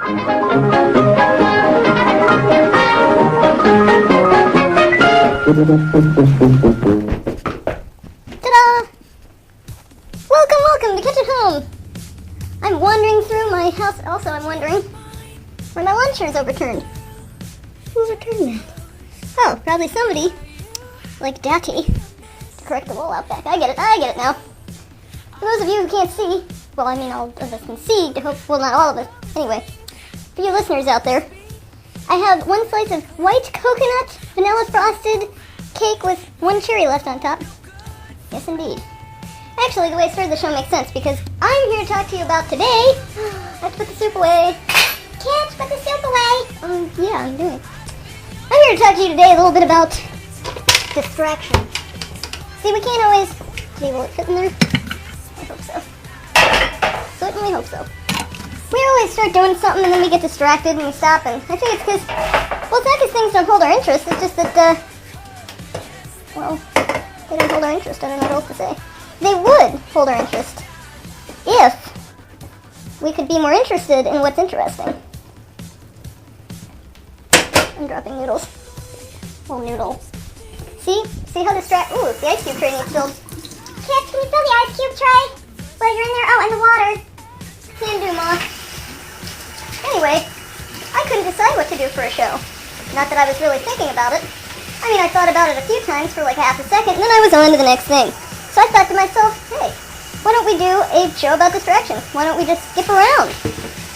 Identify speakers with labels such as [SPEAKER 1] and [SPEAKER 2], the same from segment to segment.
[SPEAKER 1] Ta-da! Welcome to Kitch at Home! I'm wandering through my house. Also, I'm wondering where my lawn chair is overturned. Who overturned that? Oh, probably somebody like Daddy to correct the wall out back. I get it now. For those of you who can't see, well, I mean, all of us can see, well, not all of us. Anyway, for you listeners out there, I have one slice of white coconut vanilla frosted cake with one cherry left on top. Yes, indeed. Actually, the way I started the show makes sense because I'm here to talk to you about today. I have to put the soup away. Can't put the soup away. Yeah, I'm doing. I'm here to talk to you today a little bit about distraction. See, we can't always. See, will it fit in there? I hope so. Certainly hope so. We always start doing something and then we get distracted and we stop, and I think it's because, well, it's not because things don't hold our interest, it's just that, well, they don't hold our interest. I don't know what else to say. They would hold our interest if we could be more interested in what's interesting. I'm dropping noodles. Oh, noodle. See how ooh, the ice cube tray needs filled. Kitch, can you fill the ice cube tray? While you're in there? Oh, and the water. Can do, Ma. Anyway, I couldn't decide what to do for a show. Not that I was really thinking about it. I mean, I thought about it a few times for like half a second, and then I was on to the next thing. So I thought to myself, hey, why don't we do a show about distraction? Why don't we just skip around?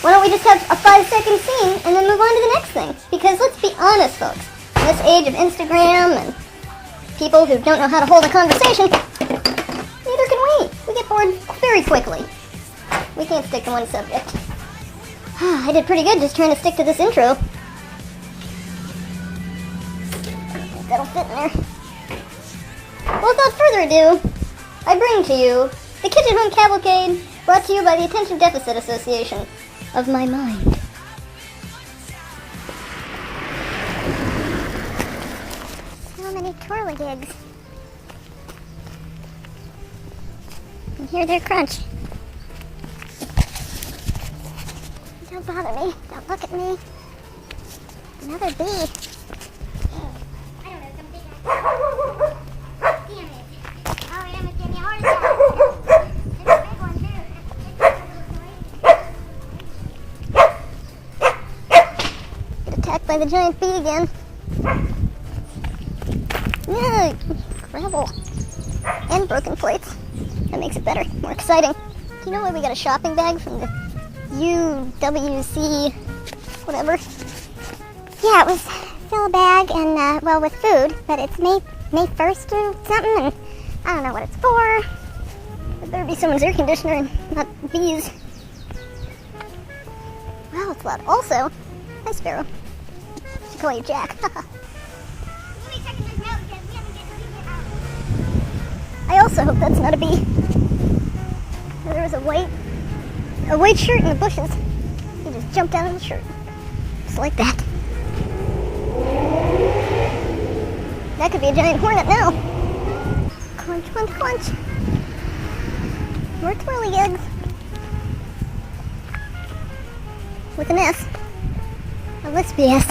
[SPEAKER 1] Why don't we just have a 5-second scene and then move on to the next thing? Because let's be honest, folks. In this age of Instagram and people who don't know how to hold a conversation, neither can we. We get bored very quickly. We can't stick to one subject. I did pretty good just trying to stick to this intro. I think that'll fit in there. Well, without further ado, I bring to you the Kitch at Home Cavalcade, brought to you by the Attention Deficit Association of my mind. So many twirligigs. And hear their crunch. Don't bother me. Don't look at me. Another bee. I don't know, some big ass. Damn it. Oh, it almost gave me a heart attack. It's a big one, too. Get attacked by the giant bee again. Yeah, gravel. And broken plates. That makes it better, more exciting. Do you know why we got a shopping bag from the UWC, whatever? Yeah, it was fill a bag and, well, with food, but it's May 1st or something, and I don't know what it's for. There better be someone's air conditioner and not bees. Wow, it's loud. Also, hi, Sparrow. I should call you Jack. I also hope that's not a bee. There was a white shirt in the bushes. He just jumped out of the shirt. Just like that. That could be a giant hornet now. Crunch, crunch, crunch. More twirligigs. With an S. A lispy S.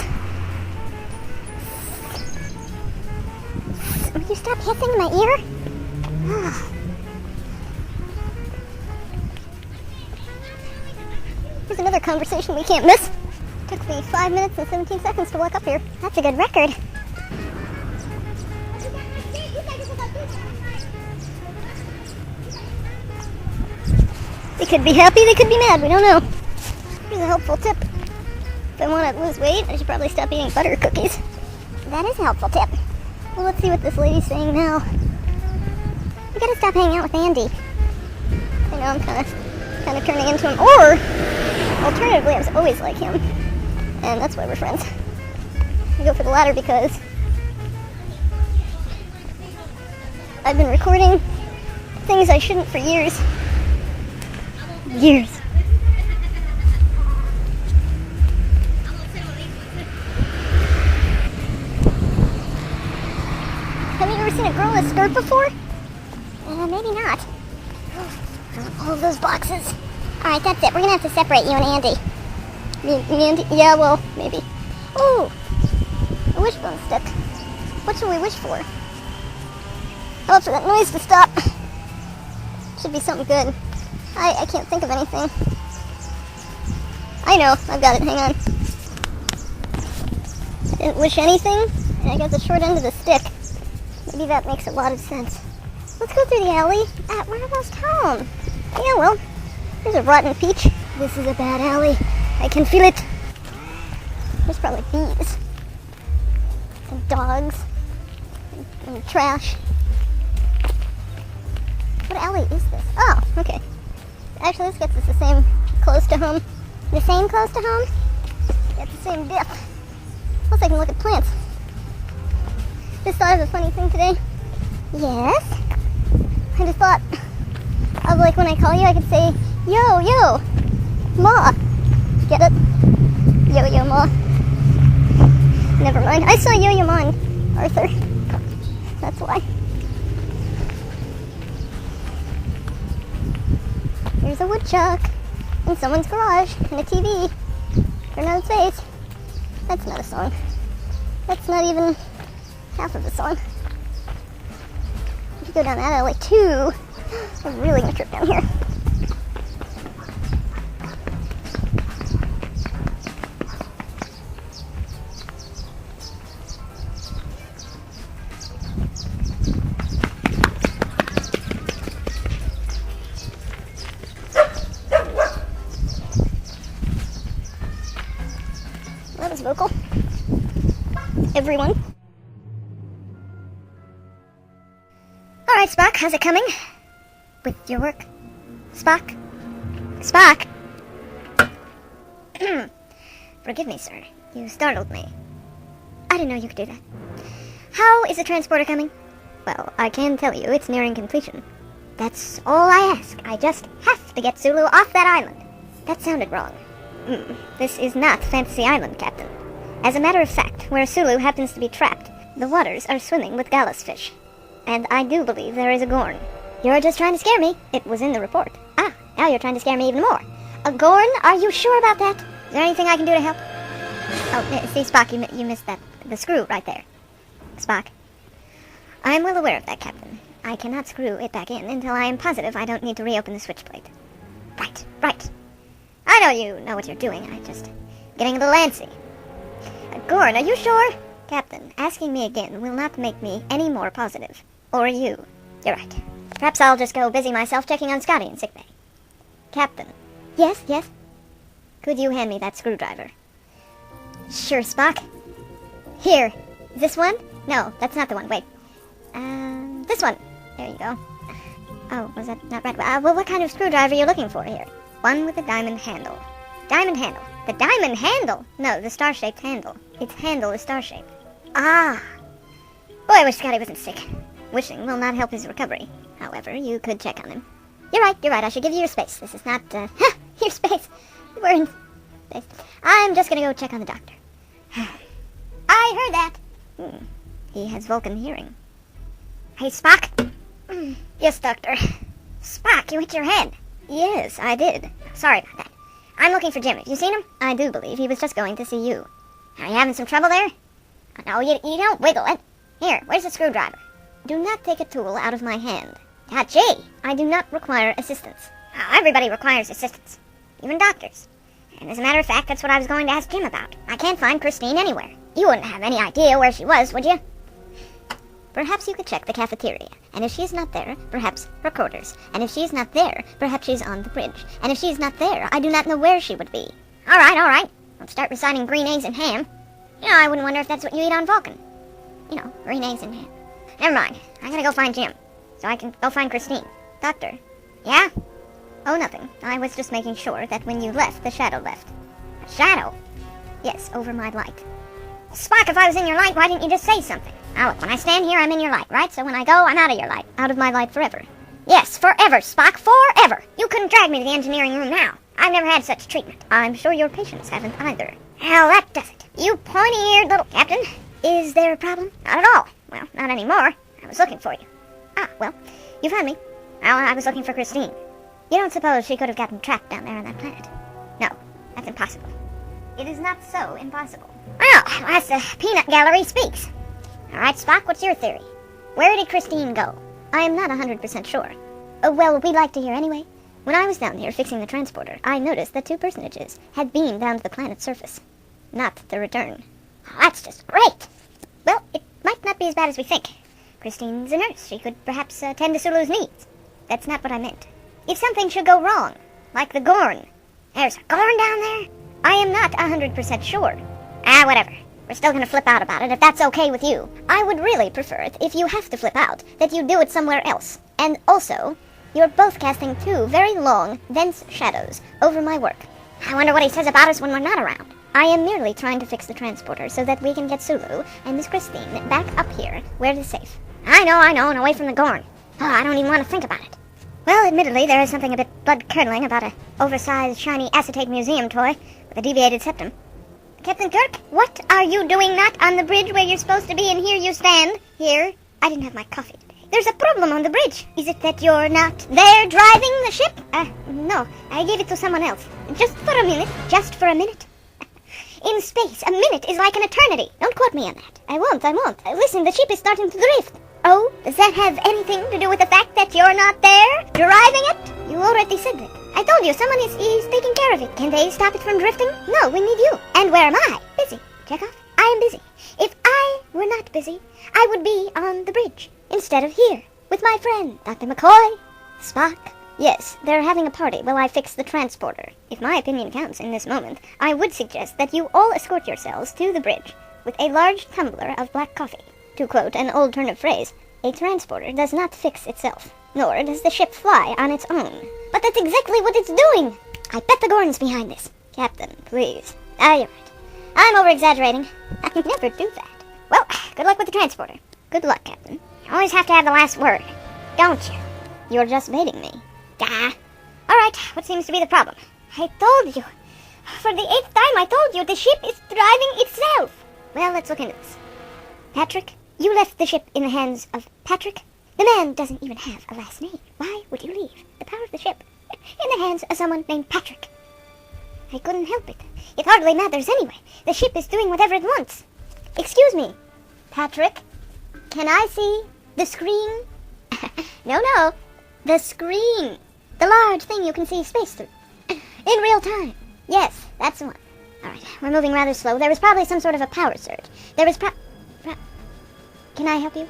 [SPEAKER 1] Would you stop hissing in my ear? Here's another conversation we can't miss. Took me 5 minutes and 17 seconds to walk up here. That's a good record. They could be happy, they could be mad, we don't know. Here's a helpful tip. If I want to lose weight, I should probably stop eating butter cookies. That is a helpful tip. Well, let's see what this lady's saying now. We gotta stop hanging out with Andy. I know I'm kind of turning into him. Or, alternatively, I was always like him. And that's why we're friends. I go for the latter because I've been recording things I shouldn't for years. Years. Have you ever seen a girl in a skirt before? Maybe not. All of those boxes. Alright, that's it. We're gonna have to separate you and Andy. Yeah, well, maybe. Oh, a wishbone stick. What should we wish for? Oh, for that noise to stop. Should be something good. I can't think of anything. I know, I've got it, hang on. I didn't wish anything, and I got the short end of the stick. Maybe that makes a lot of sense. Let's go through the alley. We're almost home. Yeah, well, there's a rotten peach. This is a bad alley. I can feel it. There's probably bees. And dogs. And trash. What alley is this? Oh, okay. Actually, this gets us the same close to home. The same close to home? Got the same dip. Plus I can look at plants. Just thought of a funny thing today. Yes? I just thought of like when I call you, I could say, yo, yo, ma. Get it? Yo, yo, ma. Never mind. I saw yo, yo, ma and Arthur. That's why. Here's a woodchuck in someone's garage and a TV. Turn on its face. That's not a song. That's not even half of the song. If you go down that alley too, I'm really gonna trip down here. That was vocal. Everyone. Alright, Spock, how's it coming? With your work? Spock? Spock? Forgive me, sir. You startled me. I didn't know you could do that. How is the transporter coming? Well, I can tell you it's nearing completion. That's all I ask. I just have to get Sulu off that island. That sounded wrong. This is not Fantasy Island, Captain. As a matter of fact, where Sulu happens to be trapped, the waters are swimming with gallus fish. And I do believe there is a gorn. You're just trying to scare me. It was in the report. Ah, now you're trying to scare me even more. A gorn? Are you sure about that? Is there anything I can do to help? Oh, see, Spock, you missed the screw right there. Spock. I'm well aware of that, Captain. I cannot screw it back in until I am positive I don't need to reopen the switch plate. Right. I know you know what you're doing. I'm just getting a little antsy. Gorn, are you sure? Captain, asking me again will not make me any more positive. Or you. You're right. Perhaps I'll just go busy myself checking on Scotty in sickbay. Captain. Yes? Could you hand me that screwdriver? Sure, Spock. Here. This one? No, that's not the one. Wait. This one. There you go. Oh, was that not right? Well, what kind of screwdriver are you looking for here? One with a diamond handle. Diamond handle. The diamond handle? No, the star-shaped handle. Its handle is star-shaped. Ah. Boy, I wish Scotty wasn't sick. Wishing will not help his recovery. However, you could check on him. You're right. I should give you your space. This is not, your space. We're in space. I'm just gonna go check on the doctor. I heard that. He has Vulcan hearing. Hey, Spock. Yes, Doctor. Spock, you hit your head. Yes, I did. Sorry about that. I'm looking for Jim. Have you seen him? I do believe he was just going to see you. Are you having some trouble there? No, you don't wiggle it. Here, where's the screwdriver? Do not take a tool out of my hand. Gee, I do not require assistance. Everybody requires assistance. Even doctors. And as a matter of fact, that's what I was going to ask Jim about. I can't find Christine anywhere. You wouldn't have any idea where she was, would you? Perhaps you could check the cafeteria. And if she's not there, perhaps her quarters. And if she's not there, perhaps she's on the bridge. And if she's not there, I do not know where she would be. All right. Don't start reciting green eggs and ham. I wouldn't wonder if that's what you eat on Vulcan. Green eggs and ham. Never mind. I gotta go find Jim. So I can go find Christine. Doctor. Yeah? Oh, nothing. I was just making sure that when you left, the shadow left. A shadow? Yes, over my light. Spock, if I was in your light, why didn't you just say something? Now look, when I stand here, I'm in your light, right? So when I go, I'm out of your light. Out of my light forever. Yes, forever, Spock, forever! You couldn't drag me to the engineering room now. I've never had such treatment. I'm sure your patients haven't either. Hell, that does it. You pointy-eared little captain. Is there a problem? Not at all. Well, not anymore. I was looking for you. Ah, well, you found me. Well, I was looking for Christine. You don't suppose she could have gotten trapped down there on that planet? No, that's impossible.
[SPEAKER 2] It is not so impossible.
[SPEAKER 1] Well, as the peanut gallery speaks. All right, Spock, what's your theory? Where did Christine go?
[SPEAKER 2] I am not 100% sure. Well, we'd like to hear anyway. When I was down here fixing the transporter, I noticed that 2 personages had beamed down to the planet's surface. Not the return.
[SPEAKER 1] Oh, that's just great.
[SPEAKER 2] Well, it might not be as bad as we think. Christine's a nurse. She could perhaps tend to Sulu's needs. That's not what I meant. If something should go wrong, like the Gorn.
[SPEAKER 1] There's a Gorn down there?
[SPEAKER 2] I am not 100% sure.
[SPEAKER 1] Whatever. We're still gonna flip out about it, if that's okay with you.
[SPEAKER 2] I would really prefer it, if you have to flip out, that you do it somewhere else. And also, you're both casting 2 very long, dense shadows over my work.
[SPEAKER 1] I wonder what he says about us when we're not around.
[SPEAKER 2] I am merely trying to fix the transporter so that we can get Sulu and Miss Christine back up here where it is safe.
[SPEAKER 1] I know, and away from the Gorn. Oh, I don't even want to think about it.
[SPEAKER 2] Well, admittedly, there is something a bit blood-curdling about an oversized, shiny acetate museum toy with a deviated septum. Captain Kirk, what are you doing not on the bridge where you're supposed to be, and here you stand? Here. I didn't have my coffee today. There's a problem on the bridge. Is it that you're not there driving the ship? No. I gave it to someone else. Just for a minute. Just for a minute. In space, a minute is like an eternity. Don't quote me on that. I won't. Listen, the ship is starting to drift. Oh, does that have anything to do with the fact that you're not there driving it? You already said that. I told you, someone is taking care of it. Can they stop it from drifting? No, we need you. And where am I? Busy. Check off. I am busy. If I were not busy, I would be on the bridge instead of here with my friend, Dr. McCoy. Spock. Yes, they're having a party while I fix the transporter. If my opinion counts in this moment, I would suggest that you all escort yourselves to the bridge with a large tumbler of black coffee. To quote an old turnip phrase, a transporter does not fix itself, nor does the ship fly on its own. But that's exactly what it's doing! I bet the Gorn's behind this. Captain, please. You're right. I'm over-exaggerating. I never do that. Well, good luck with the transporter. Good luck, Captain.
[SPEAKER 1] You always have to have the last word, don't you?
[SPEAKER 2] You're just baiting me.
[SPEAKER 1] Alright, what seems to be the problem?
[SPEAKER 2] I told you. For the 8th time I told you the ship is driving itself. Well, let's look into this. Patrick, you left the ship in the hands of Patrick. The man doesn't even have a last name. Why would you leave the power of the ship in the hands of someone named Patrick? I couldn't help it. It hardly matters anyway. The ship is doing whatever it wants. Excuse me, Patrick, can I see the screen? No, the screen. The large thing you can see space through. In real time. Yes, that's the one. Alright, we're moving rather slow. There was probably some sort of a power surge. Can I help you?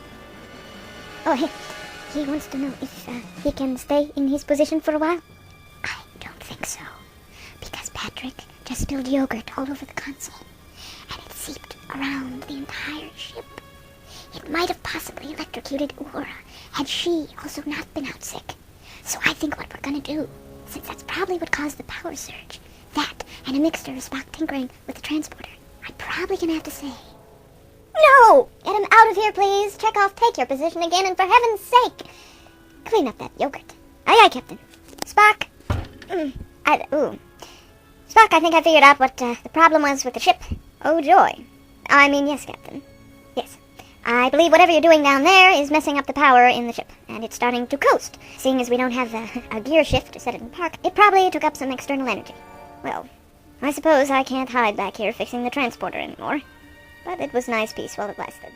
[SPEAKER 2] Oh, he wants to know if he can stay in his position for a while. I don't think so. Because Patrick just spilled yogurt all over the console. And it seeped around the entire ship. It might have possibly electrocuted Uhura had she also not been out sick. So I think what we're gonna do, since that's probably what caused the power surge, that and a mixture of Spock tinkering with the transporter, I'm probably gonna have to say, no! Get him out of here, please. Chekhov, take your position again, and for heaven's sake, clean up that yogurt. Aye, aye, Captain. Spock. Spock, I think I figured out what the problem was with the ship. Oh, joy. Yes, Captain. Yes. I believe whatever you're doing down there is messing up the power in the ship, and it's starting to coast. Seeing as we don't have a gear shift to set it in park, it probably took up some external energy. Well, I suppose I can't hide back here fixing the transporter anymore. But it was nice peace while it lasted.